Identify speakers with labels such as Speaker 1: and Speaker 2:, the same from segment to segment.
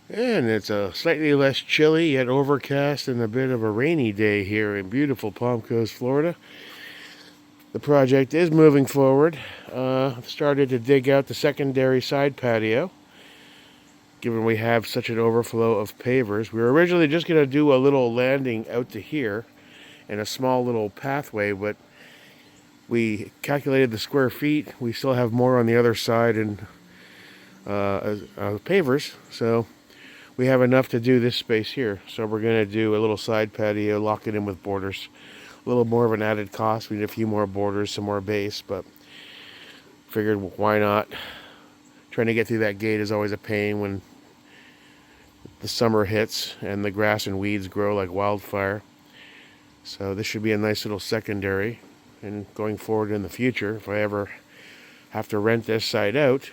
Speaker 1: And it's a slightly less chilly yet overcast and a bit of a rainy day here in beautiful Palm Coast, Florida. The project is moving forward. Started to dig out the secondary side patio, given we have such an overflow of pavers. We were originally just going to do a little landing out to here and a small little pathway, but we calculated the square feet. We still have more on the other side and pavers, so we have enough to do this space here. So we're going to do a little side patio, lock it in with borders. A little more of an added cost. We need a few more borders, some more base, but figured why not. Trying to get through that gate is always a pain when the summer hits and the grass and weeds grow like wildfire. So this should be a nice little secondary. And going forward in the future, if I ever have to rent this site out,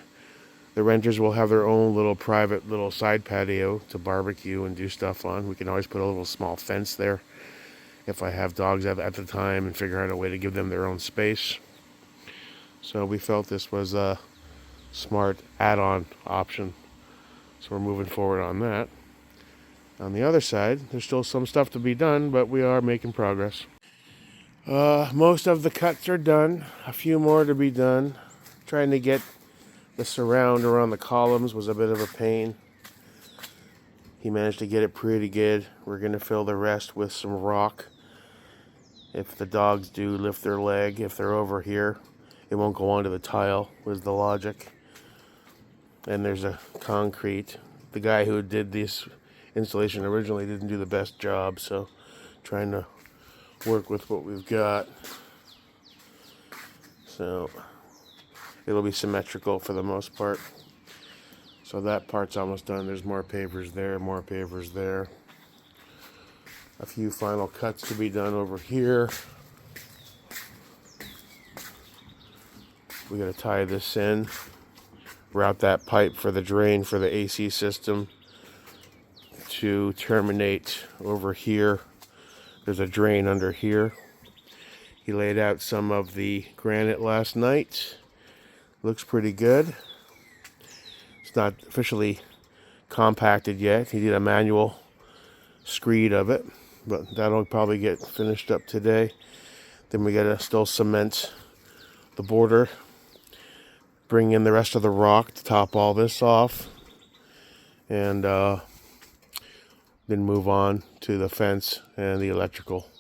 Speaker 1: the renters will have their own little private little side patio to barbecue and do stuff on. We can always put a little small fence there if I have dogs at the time and figure out a way to give them their own space. So we felt this was a smart add-on option. So we're moving forward on that. On the other side, there's still some stuff to be done, but we are making progress. Most of the cuts are done. A few more to be done. Trying to get the surround around the columns was a bit of a pain. He managed to get it pretty good. We're going to fill the rest with some rock. If the dogs do lift their leg, if they're over here, it won't go onto the tile, was the logic. And there's a concrete. The guy who did this installation originally didn't do the best job, so trying to work with what we've got. So it'll be symmetrical for the most part. So that part's almost done. There's more pavers there, more pavers there. A few final cuts to be done over here. We got to tie this in, route that pipe for the drain for the AC system to terminate over here. There's a drain under here. He laid out some of the granite last night. Looks pretty good. It's not officially compacted yet. He did a manual screed of it, but that'll probably get finished up today. Then we gotta still cement the border, bring in the rest of the rock to top all this off, and then move on to the fence and the electrical.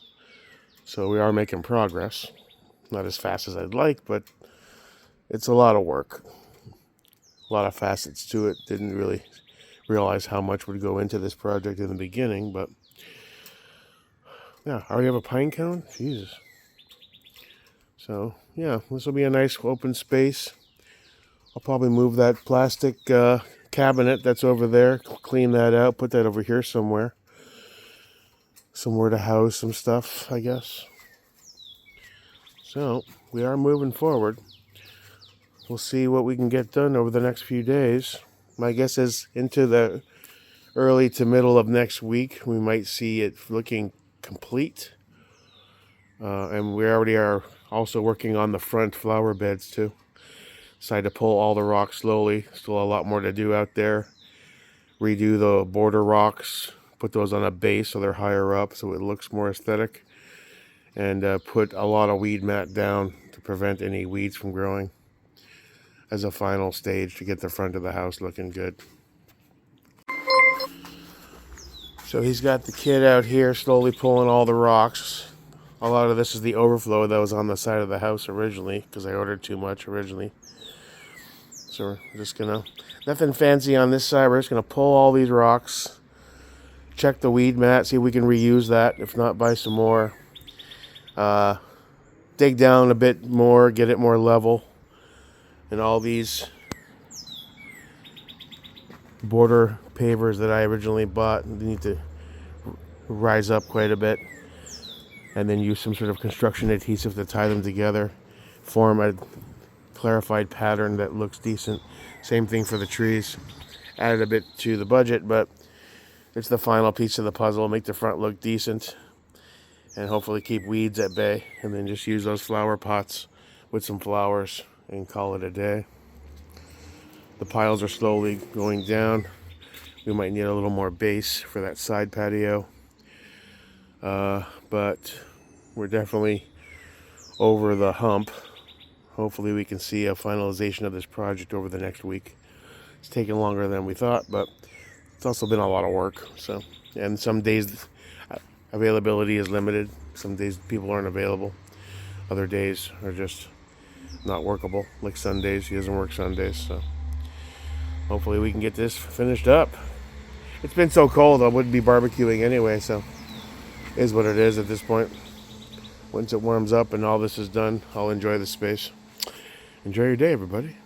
Speaker 1: So we are making progress. Not as fast as I'd like, but it's a lot of work. A lot of facets to it. Didn't really realize how much would go into this project in the beginning, but yeah, I already have a pine cone? Jesus. So yeah, this will be a nice open space. I'll probably move that plastic cabinet that's over there, clean that out, put that over here somewhere to house some stuff, I guess. So we are moving forward. We'll see what we can get done over the next few days. My guess is into the early to middle of next week, we might see it looking complete. And we already are also working on the front flower beds too. Decided to pull all the rocks slowly. Still a lot more to do out there. Redo the border rocks. Put those on a base so they're higher up so it looks more aesthetic. And put a lot of weed mat down to prevent any weeds from growing. As a final stage to get the front of the house looking good. So he's got the kid out here slowly pulling all the rocks. A lot of this is the overflow that was on the side of the house originally because I ordered too much originally. So we're just gonna, nothing fancy on this side. We're just gonna pull all these rocks, check the weed mat, see if we can reuse that. If not, buy some more. Dig down a bit more, get it more level. And all these border pavers that I originally bought need to rise up quite a bit. And then use some sort of construction adhesive to tie them together. Form a clarified pattern that looks decent. Same thing for the trees. Added a bit to the budget, but it's the final piece of the puzzle. Make the front look decent. And hopefully keep weeds at bay. And then just use those flower pots with some flowers and call it a day. The piles are slowly going down. We might need a little more base for that side patio. But we're definitely over the hump. Hopefully we can see a finalization of this project over the next week. It's taking longer than we thought, but it's also been a lot of work. So, and some days availability is limited. Some days people aren't available. Other days are just not workable. Like Sundays, he doesn't work Sundays. So hopefully we can get this finished up. It's been so cold, I wouldn't be barbecuing anyway. So it is what it is at this point. Once it warms up and all this is done, I'll enjoy the space. Enjoy your day, everybody.